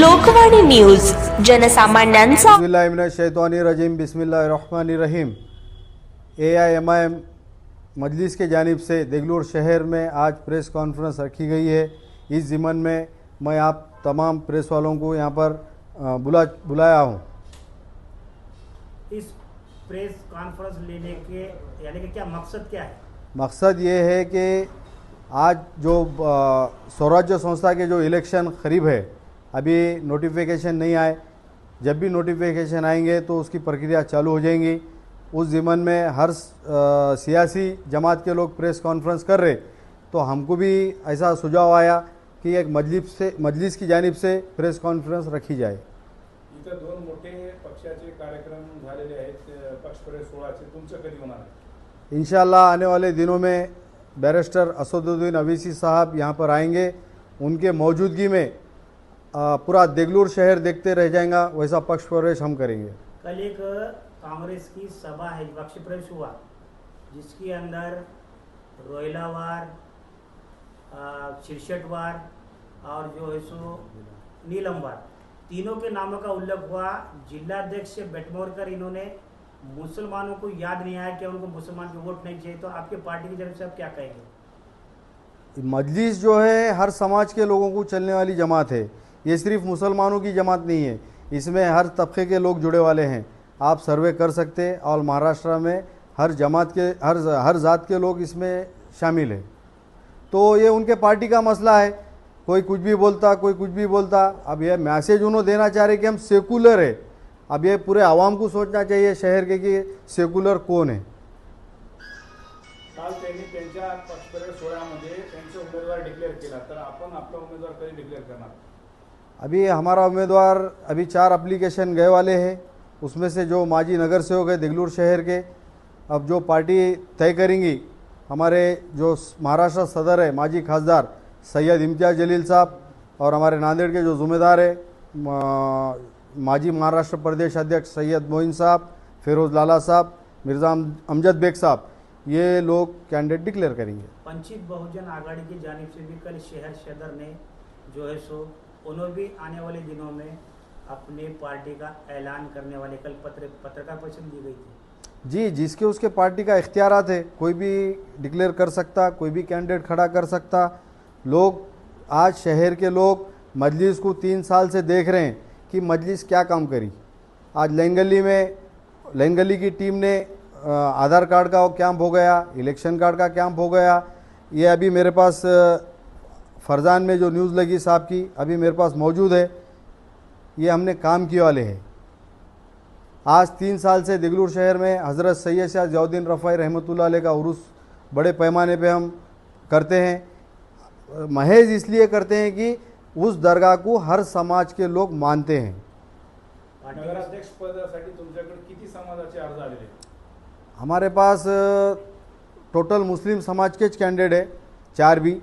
Lokvani news जनसामान्यांचा बिस्मिल्लाहिर्रहमानिर्रहीम बिस्मिल्लाहिर्रहमानिर्रहीम। AIMIM मजलिस के जानिब से देगलूर शहर में आज प्रेस कॉन्फ्रेंस रखी गई है। इस ज़िमन में मैं आप तमाम प्रेस वालों को यहाँ पर बुलाया हूँ। इस प्रेस कॉन्फ्रेंस लेने के यानी कि क्या मकसद क्या है? मकसद ये है कि आज जो स्वराज्य संस्था के जो इलेक्शन करीब है, अभी नोटिफिकेशन नहीं आए, जब भी नोटिफिकेशन आएंगे तो उसकी प्रक्रिया चालू हो जाएंगी। उस ज़िमन में हर सियासी जमात के लोग प्रेस कॉन्फ्रेंस कर रहे, तो हमको भी ऐसा सुझाव आया कि एक मजलिस की जानिब से प्रेस कॉन्फ्रेंस रखी जाए। इतर दोन मोठे पक्षाचे कार्यक्रम झालेले आहेत, पक्ष प्रवेश सोहळ्याचे, तुमचं कधी होणार आहे? इंशाअल्लाह आने वाले दिनों में बैरिस्टर असदुद्दीन अवीसी साहब यहाँ पर आएंगे। उनके मौजूदगी में पूरा देगलूर शहर देखते रह जाएगा, वैसा पक्ष प्रवेश हम करेंगे। कल एक कांग्रेस की सभा है, पक्ष प्रवेश हुआ, जिसके अंदर रोयलावार, शिरसटवार और जो है सो नीलमवार, तीनों के नामों का उल्लेख हुआ। जिलाध्यक्ष से बैठमोर इन्होंने मुसलमानों को याद नहीं आया कि उनको मुसलमान के वोट नहीं चाहिए, तो आपके पार्टी की तरफ से आप क्या कहेंगे? मजलिस जो है हर समाज के लोगों को चलने वाली जमात है, ये सिर्फ मुसलमानों की जमात नहीं है, इसमें हर तबके के लोग जुड़े वाले हैं। आप सर्वे कर सकते हैं और महाराष्ट्र में हर जमात के हर ज़ात के लोग इसमें शामिल हैं। तो ये उनके पार्टी का मसला है, कोई कुछ भी बोलता, कोई कुछ भी बोलता। अब ये मैसेज उन्होंने देना चाह रहे कि हम सेकुलर है। अब ये पूरे आवाम को सोचना चाहिए शहर के कि सेकुलर कौन है। काल त्यांनी त्यांच्या पक्षप्रवेश सोहळ्यामध्ये त्यांचे उमेदवार डिक्लेअर केला, तर आपण आपला उमेदवार कधी डिक्लेअर करणार? अभी हमारा उम्मीदवार अभी 4 एप्लीकेशन गए वाले हैं, उसमें से जो माजी नगर सेवक है देगलूर शहर के, अब जो पार्टी तय करेंगी, हमारे जो महाराष्ट्र सदर है माजी खासदार सैयद इम्तियाज़ जलील साहब, और हमारे नांदेड़ के जो ज़िम्मेदार है माजी महाराष्ट्र प्रदेश अध्यक्ष सैयद मोइन साहब, फिरोज़ लाला साहब, मिर्ज़ा अमजद बेग साहब, ये लोग कैंडिडेट डिक्लेयर करेंगे। वंचित बहुजन आघाड़ी की जानिब से भी कल शहर सदर ने जो है सो उन्होंने भी आने वाले दिनों में अपनी पार्टी का ऐलान करने वाले कल पत्रकार परिषद दी गई थी। जी, जिसके उसके पार्टी का इख्तियारात है, कोई भी डिक्लेयर कर सकता, कोई भी कैंडिडेट खड़ा कर सकता। लोग आज शहर के लोग मजलिस को 3 साल से देख रहे हैं कि मजलिस क्या काम करी। आज लैंगली की टीम ने आधार कार्ड का कैंप हो गया, इलेक्शन कार्ड का कैंप हो गया। ये अभी मेरे पास फरजान में जो न्यूज़ लगी साहब की अभी मेरे पास मौजूद है, ये हमने काम किए वाले हैं। आज 3 साल से देगलूर शहर में हज़रत सैयद शाह ज़ियाउद्दीन रफ़ाई रहमतुल्लाह अलैह का उर्स बड़े पैमाने पे हम करते हैं। महज इसलिए करते हैं कि उस दरगाह को हर समाज के लोग मानते हैं। नगराध्यक्ष पदासाठी तुमच्याकडे किती समाजाचे अर्ज आलेले? हमारे पास टोटल मुस्लिम समाज के कैंडिडेट है 4 भी,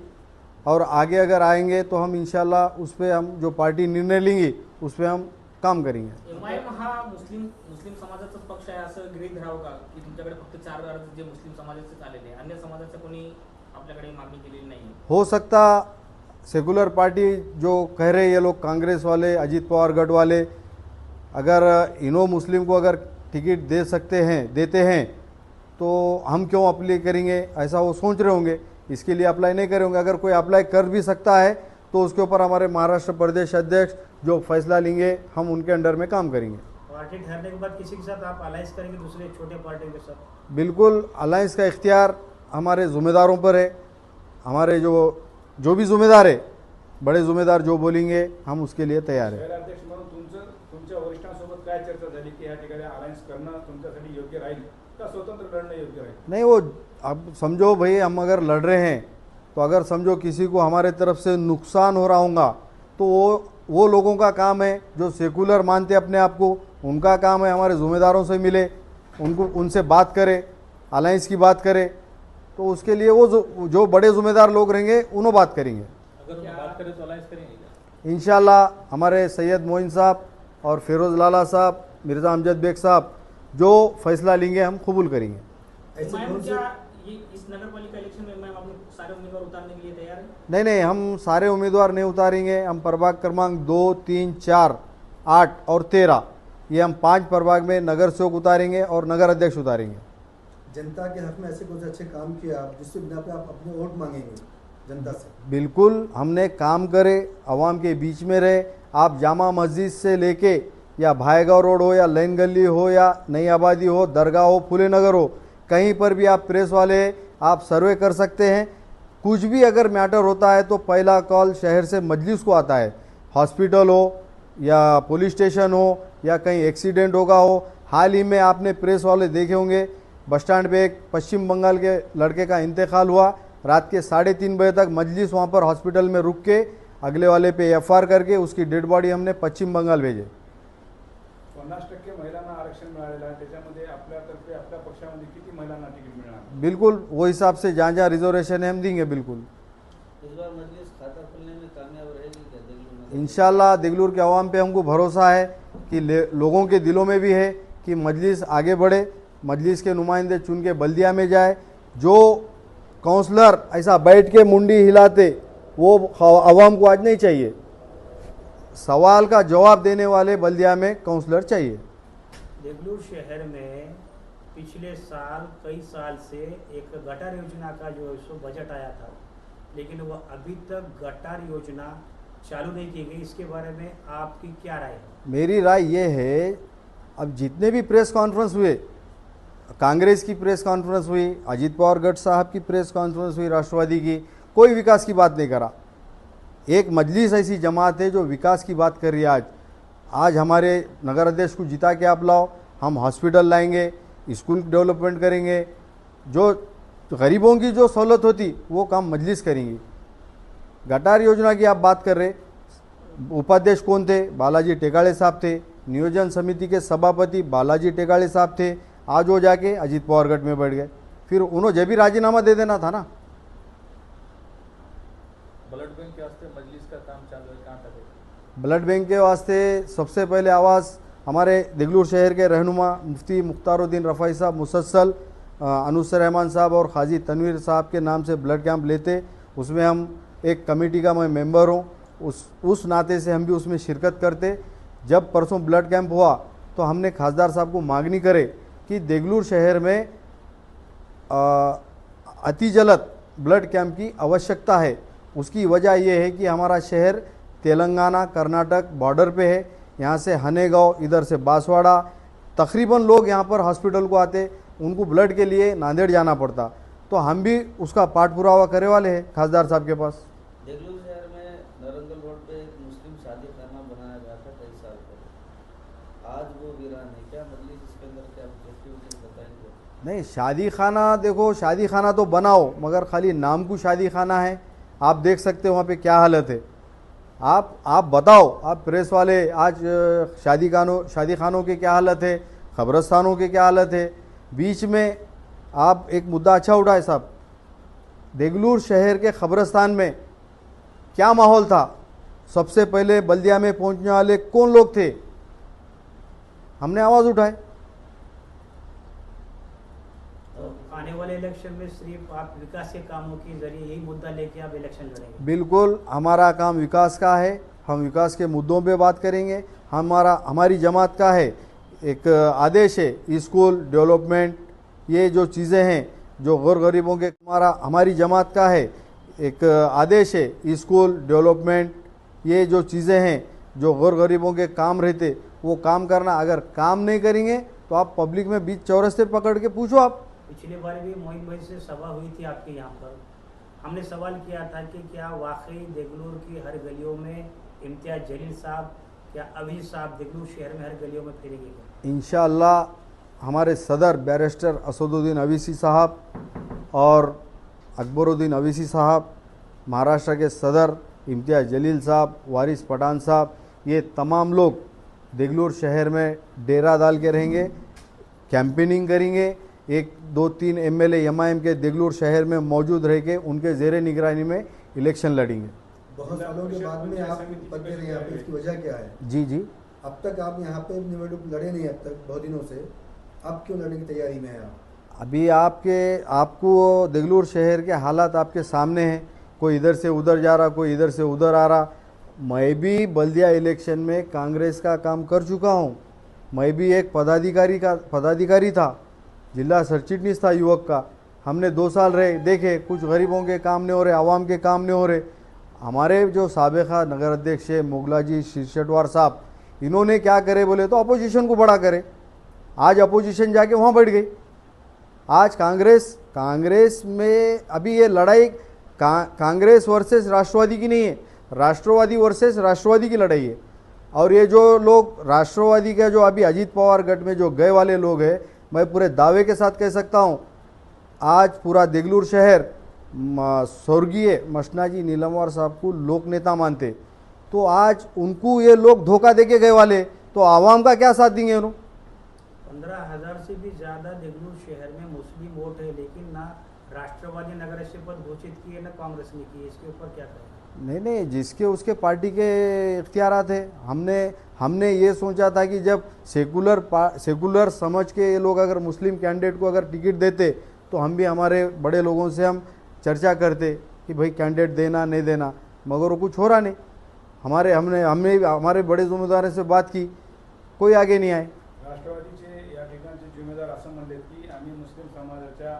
और आगे अगर आएंगे तो हम इंशाल्लाह उस पर हम जो पार्टी निर्णय लेंगी उस पर हम काम करेंगे। एमआयएम हा मुस्लिम समाजाचाच पक्ष आहे असं गृहीत धरावं का, की तुमच्याकडे फक्त 4 अर्ज जे मुस्लिम समाजाचे आलेले, अन्य समाजाचं कोणी आपल्याकडे मागणी केलेली नाही? हो सकता सेकुलर पार्टी जो कह रहे ये लोग कांग्रेस वाले, अजीत पवार गढ़ वाले, अगर इनो मुस्लिम को अगर टिकट दे सकते हैं, देते हैं, तो हम क्यों अप्लाई करेंगे, ऐसा वो सोच रहे होंगे, इसके लिए अप्लाई नहीं करेंगे। अगर कोई अप्लाई कर भी सकता है तो उसके ऊपर हमारे महाराष्ट्र प्रदेश अध्यक्ष जो फैसला लेंगे हम उनके अंडर में काम करेंगे। पार्टी ठहरने के बाद किसी के साथ आप अलायंस करेंगे दूसरे छोटे पार्टी के साथ? बिल्कुल, अलायंस का इख्तियार हमारे ज़िम्मेदारों पर है। हमारे जो भी ज़िम्मेदार है, बड़े ज़िम्मेदार जो बोलेंगे हम उसके लिए तैयार है। शहराध्यक्ष म्हणून तुमच्या वरिष्ठांसोबत काय चर्चा झाली की या ठिकाणी अलायन्स करणं तुमच्यासाठी योग्य राहील का स्वतंत्र लढणं योग्य राहील? नहीं, वो अब समझो भाई, हम अगर लड़ रहे हैं तो अगर समझो किसी को हमारे तरफ से नुकसान हो रहा होगा तो वो लोगों का काम है जो सेकुलर मानते अपने आप को, उनका काम है हमारे ज़िम्मेदारों से मिले, उनसे बात करे, अलायंस की बात करे, तो उसके लिए वो जो बड़े ज़िम्मेदार लोग रहेंगे उन्होंने बात करेंगे। अगर बात करें तो अलायंस करेंगे इंशाल्लाह हमारे सैयद मोइन साहब और फिरोज़ लाला साहब, मिर्ज़ा अमजद बेग साहब जो फैसला लेंगे हम कबूल करेंगे। एमआईएम क्या ये इस नगर पालिका इलेक्शन में मैम अपने सारे उम्मीदवार उतारने के लिए तैयार है? नहीं नहीं, हम सारे उम्मीदवार नहीं उतारेंगे। हम प्रभाग क्रमांक 2, 3, 4, 8 और 13 ये हम 5 प्रभाग में नगर सेवक उतारेंगे और नगर अध्यक्ष उतारेंगे। जनता के हक में ऐसे कुछ अच्छे काम किए आप जिससे बिना पे आप अपने वोट मांगेंगे जनता से? बिल्कुल, हमने काम करे, आवाम के बीच में रहे। आप जामा मस्जिद से लेके या भाईगांव रोड हो या लैन गली हो या नई आबादी हो, दरगाह हो, फुले नगर हो, कहीं पर भी आप प्रेस वाले आप सर्वे कर सकते हैं। कुछ भी अगर मैटर होता है तो पहला कॉल शहर से मजलिस को आता है। हॉस्पिटल हो या पुलिस स्टेशन हो या कहीं एक्सीडेंट होगा हो। हाल ही में आपने प्रेस वाले देखे होंगे, बस स्टैंड पे एक पश्चिम बंगाल के लड़के का इंतकाल हुआ। रात के 3:30 बजे तक मजलिस वहाँ पर हॉस्पिटल में रुक के अगले वाले पे FR करके उसकी डेड बॉडी हमने पश्चिम बंगाल भेजे। 50% महिलांना आरक्षण मिळालेलं आहे, त्याच्यामध्ये आपल्यातर्फे आपल्या पक्षामध्ये किती महिलांना तिकीट मिळणार? बिल्कुल वो हिसाब से जहाँ जहाँ रिजर्वेशन है हम देंगे बिल्कुल। इस बार मजलिस खाता खुलने में कामयाब रहेगी क्या देगलूर में? इंशाल्लाह देगलूर के अवाम पे हमको भरोसा है कि लोगों के दिलों में भी है कि मजलिस आगे बढ़े, मजलिस के नुमाइंदे चुन के बल्दिया में जाए। जो काउंसलर ऐसा बैठ के मुंडी हिलाते वो अवाम को आज नहीं चाहिए। सवाल का जवाब देने वाले बल्दिया में काउंसलर चाहिए। देगलूर शहर में पिछले साल कई साल से एक गटर योजना का जो है सो बजट आया था, लेकिन वो अभी तक गटर योजना चालू नहीं की गई। इसके बारे में आपकी क्या राय है? मेरी राय ये है, अब जितने भी प्रेस कॉन्फ्रेंस हुए, कांग्रेस की प्रेस कॉन्फ्रेंस हुई, अजीत पवार गढ़ साहब की प्रेस कॉन्फ्रेंस हुई, राष्ट्रवादी की, कोई विकास की बात नहीं करा। एक मजलिस ऐसी जमात है जो विकास की बात कर रही है। आज हमारे नगर अध्यक्ष को जिता के आप लाओ, हम हॉस्पिटल लाएंगे, स्कूल डेवलपमेंट करेंगे, जो गरीबों की जो सहूलत होती वो काम मजलिस करेंगी। गटार योजना की आप बात कर रहे, उपाध्यक्ष कौन थे? बालाजी टेकाड़े साहब थे। नियोजन समिति के सभापति बालाजी टेकाड़े साहब थे। आज वो जाके अजीत पवार गढ़ में बैठ गए, फिर उन्होंने जब भी राजीनामा दे देना था ना। ब्लड बैंक के वास्ते मजलिस का काम चालू है, कहाँ तक है? ब्लड बैंक के वास्ते सबसे पहले आवाज़ हमारे देगलूर शहर के रहनुमा मुफ्ती मुख्तारुद्दीन रफ़ाई साहब मुसलसल अनुसर रहमान साहब और खाजी तनवीर साहब के नाम से ब्लड कैंप लेते। उसमें हम एक कमेटी का मैं मेंबर हूँ, उस नाते से हम भी उसमें शिरकत करते। जब परसों ब्लड कैंप हुआ तो हमने खासदार साहब को मांगनी करे कि देगलूर शहर में अति जल्द ब्लड कैंप की आवश्यकता है। उसकी वजह यह है कि हमारा शहर तेलंगाना कर्नाटक बॉर्डर पे है। यहाँ से हनेगांव, इधर से बांसवाड़ा, तकरीबन लोग यहाँ पर हॉस्पिटल को आते, उनको ब्लड के लिए नांदेड़ जाना पड़ता। तो हम भी उसका पाठ पुरावा करे वाले हैं खासदार साहब के पास। देगलूर शहर में नरंगल रोड पे एक मुस्लिम शादी खाना बनाया गया था कई साल पहले, आज वो वीरान है। क्या मजलिस इसके अंदर क्या ऑब्जेक्टिव बताएंगे? नहीं, शादी खाना देखो, शादी खाना तो बनाओ, मगर खाली नाम को शादी खाना है। आप देख सकते हो वहाँ पे क्या हालत है। आप बताओ, आप प्रेस वाले, आज शादी खानों की क्या हालत है, कब्रस्तानों की क्या हालत है। बीच में आप एक मुद्दा अच्छा उठाए साहब, देगलूर शहर के कब्रस्तान में क्या माहौल था? सबसे पहले बल्दिया में पहुंचने वाले कौन लोग थे? हमने आवाज़ उठाए। आने वाले इलेक्शन में सिर्फ आप विकास के कामों के जरिए यही मुद्दा लेके आप इलेक्शन लड़ेंगे? बिल्कुल, हमारा काम विकास का है, हम विकास के मुद्दों पे बात करेंगे। हमारी जमात का है एक आदेश है, स्कूल डेवलपमेंट, ये जो चीज़ें हैं जो गैर गरीबों के, हमारी जमात का है एक आदेश है, स्कूल डेवलपमेंट, ये जो चीज़ें हैं जो गैर गरीबों के काम रहते वो काम करना। अगर काम नहीं करेंगे तो आप पब्लिक में बीच चौरस्ते पकड़ के पूछो। आप पिछले बार भी मोइन भाई से सभा हुई थी आपके यहाँ पर, हमने सवाल किया था कि क्या वाकई देगलूर की हर गलियों में इम्तियाज जलील साहब, क्या अभी साहब देगलूर शहर में हर गलियों में फिरेंगे? इंशाअल्लाह हमारे सदर बैरिस्टर असदुद्दीन अवीसी साहब और अकबरुद्दीन अवीसी साहब, महाराष्ट्र के सदर इम्तियाज जलील साहब, वारिस पठान साहब, ये तमाम लोग देगलूर शहर में डेरा डाल के रहेंगे, कैंपेनिंग करेंगे। 1, 2, 3 MLA MIM के देगलूर शहर में मौजूद रह के उनके ज़ेरे निगरानी में इलेक्शन लड़ेंगे। बहुत सालों के बाद में आप पद दे रहे हैं यहाँ पे, इसकी वजह क्या है? जी जी, अब तक आप यहाँ पे निवडणूक लड़े नहीं, अब तक बहुत दिनों से, अब क्यों लड़ने की तैयारी में हैं आप? अभी आपको देगलूर शहर के हालात आपके सामने हैं, कोई इधर से उधर जा रहा, कोई इधर से उधर आ रहा। मैं भी बल्दिया इलेक्शन में कांग्रेस का काम कर चुका हूँ। मैं भी एक पदाधिकारी था, जिला सरचिटनीस था युवक का। हमने 2 साल रहे, देखे कुछ गरीबों के काम नहीं हो रहे, आवाम के काम नहीं हो रहे। हमारे जो साबिका नगर अध्यक्ष है मुगलाजी शिरशटवार साहब, इन्होंने क्या करे बोले तो अपोजिशन को बड़ा करे। आज अपोजिशन जाके वहाँ बैठ गई। आज कांग्रेस में अभी ये लड़ाई कांग्रेस वर्सेस राष्ट्रवादी की नहीं है, राष्ट्रवादी वर्सेस राष्ट्रवादी की लड़ाई है। और ये जो लोग राष्ट्रवादी का जो अभी अजीत पवार गठ में जो गए वाले लोग हैं, मैं पूरे दावे के साथ कह सकता हूँ, आज पूरा देगलूर शहर स्वर्गीय मशनाजी नीलमवार साहब को लोक नेता मानते। तो आज उनको ये लोग धोखा देके गए वाले, तो आवाम का क्या साथ देंगे उन्होंने? 15,000 से भी ज्यादा देगलूर शहर में मुस्लिम वोट है, लेकिन ना राष्ट्रवादी नगर अध्यक्ष पद घोषित किए ना कांग्रेस ने किए। इसके ऊपर क्या कहें? नहीं, जिसके उसके पार्टी के इख्तियारात है। हमने ये सोचा था कि जब सेकुलर समझ के ये लोग अगर मुस्लिम कैंडिडेट को अगर टिकट देते तो हम भी हमारे बड़े लोगों से हम चर्चा करते कि भाई कैंडिडेट देना नहीं देना, मगर वो कुछ हो रहा नहीं। हमने हमारे बड़े जिम्मेदारों से बात की, कोई आगे नाही आहे। राष्ट्रवादीचे या ठिकाणचे जिम्मेदार असं म्हणले की आम्ही मुस्लिम समाजाच्या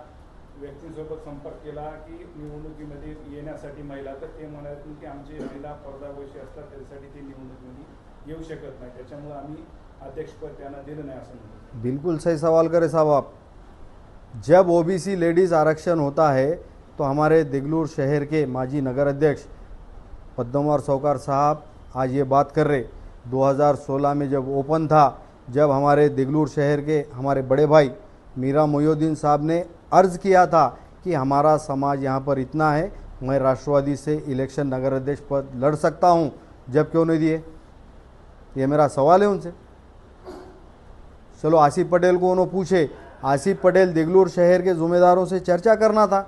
व्यक्तींसोबत संपर्क केला की निवडणुकीमध्ये येण्यासाठी महिला, तर ते म्हणाले की आमची महिला पर्दावशी असतात, त्यासाठी ती निवडणुकीमध्ये येऊ शकत नाही, त्याच्यामुळे आम्ही अध्यक्षपद त्यांना दिलं नाही असं म्हणतात। बिल्कुल सही सवाल करे साहब आप। जब ओबीसी लेडीज़ आरक्षण होता है तो हमारे देगलूर शहर के माजी नगर अध्यक्ष पद्मवार सौकार साहब आज ये बात कर रहे। 2016 में जब ओपन था, जब हमारे देगलूर शहर के हमारे बड़े भाई मीरा मोयुद्दीन साहब ने अर्ज़ किया था कि हमारा समाज यहाँ पर इतना है, मैं राष्ट्रवादी से इलेक्शन नगर अध्यक्ष पद लड़ सकता हूँ, जब क्यों नहीं दिए? ये मेरा सवाल है उनसे। चलो आसिफ पटेल को उन्होंने पूछे। आसिफ पटेल देगलूर शहर के ज़िम्मेदारों से चर्चा करना था।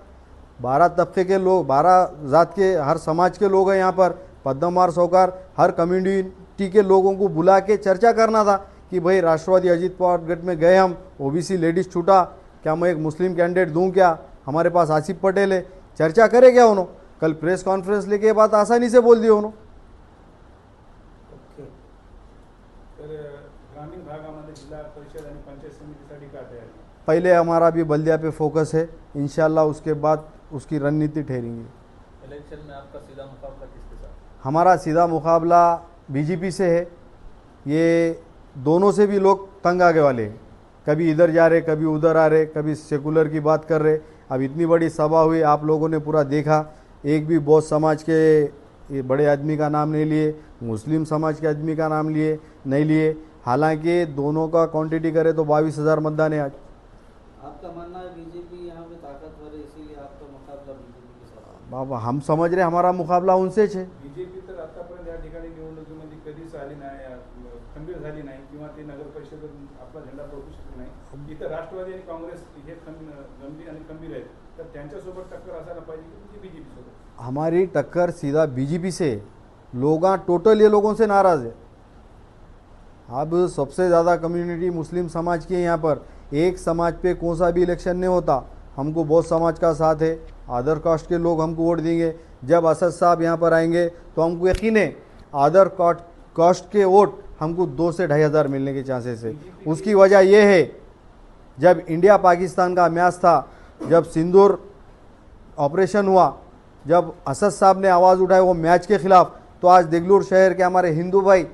12 तबके के लोग, 12 जात के, हर समाज के लोग हैं यहाँ पर। पद्मवार सौकार हर कम्युनिटी के लोगों को बुला के चर्चा करना था कि भाई राष्ट्रवादी अजीत पवार गठ में गए हम, ओबीसी लेडीज़ छूटा, क्या मैं एक मुस्लिम कैंडिडेट दूं क्या? हमारे पास आसिफ पटेल है, चर्चा करे क्या उन्होंने? कल प्रेस कॉन्फ्रेंस लेके ये बात आसानी से बोल दी उन्होंने। तर ग्रामीण भागामध्ये जिल्हा परिषद आणि पंचायत समितीसाठी काय तयारी? पहले हमारा भी बल्दिया पे फोकस है, इंशाल्लाह उसके बाद उसकी रणनीति ठहरेंगी। इलेक्शन में आपका सीधा मुकाबला किसके साथ? हमारा सीधा मुकाबला बीजेपी से है। ये दोनों से भी लोग तंग आगे वाले हैं, कभी इधर जा रहे, कभी उधर आ रहे, कभी सेकुलर की बात कर रहे। अब इतनी बड़ी सभा हुई, आप लोगों ने पूरा देखा, एक भी बौद्ध समाज के ये बड़े आदमी का नाम नहीं लिए, मुस्लिम समाज के आदमी का नाम नहीं लिए। हालांकि दोनों का क्वांटिटी करे तो 22,000 मतदान है आज। आपका मानना है बीजेपी यहाँ पे ताकतवर है, इसीलिए आपका मुकाबला बीजेपी के साथ? बाबा हम समझ रहे हमारा मुकाबला उनसेच है। बीजेपी तर आतापर्यंत या ठिकाणी निवडणुकीमध्ये कधीच आली नाही, खंबीर झाली नाही किंवा ते नगर परिषदेत आपला झेंडा फडकू शकत नाही। इथं राष्ट्रवादी आणि काँग्रेस हे गंभीर आणि खंबीर आहेत, तर त्यांच्यासोबत टक्कर असायला पाहिजे की बीजेपी सोबत? हमारी टक्कर सीधा बीजेपी से। लोग टोटल ये लोगों से नाराज़ है। अब सबसे ज़्यादा कम्युनिटी मुस्लिम समाज की है यहाँ पर। एक समाज पे कौन सा भी इलेक्शन नहीं होता, हमको बहुत समाज का साथ है। अदर कास्ट के लोग हमको वोट देंगे। जब असद साहब यहाँ पर आएंगे तो हमको यकीन है अदर कास्ट के वोट हमको 2 से 2,500 मिलने के चांसेस है। उसकी वजह यह है, जब इंडिया पाकिस्तान का मैच था, जब सिंदूर ऑपरेशन हुआ, जब असद साहब ने आवाज़ उठाई वो मैच के खिलाफ, तो आज देगलूर शहर के हमारे हिंदू भाई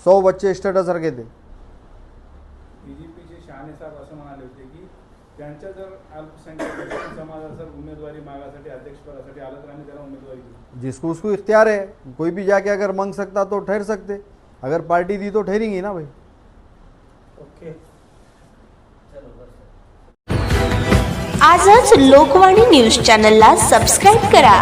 100 बच्चे स्टेटस रखे थे। बीजेपीचे शहाणे साहेब असं म्हणाले होते की त्यांच्या जर अल्पसंख्याक मुस्लिम समाजाचा उमेदवारी मागासाठी अध्यक्षपदासाठी आलं तर आम्ही त्याला उमेदवारी देऊ। जिसको उसको इख्तियार है, कोई भी जाके अगर मांग सकता तो ठहर सकते, अगर पार्टी दी तो ठहरेंगी ना भाई। ओके, चलो बस। आजच लोकवाणी न्यूज चॅनलला सबस्क्राईब करा।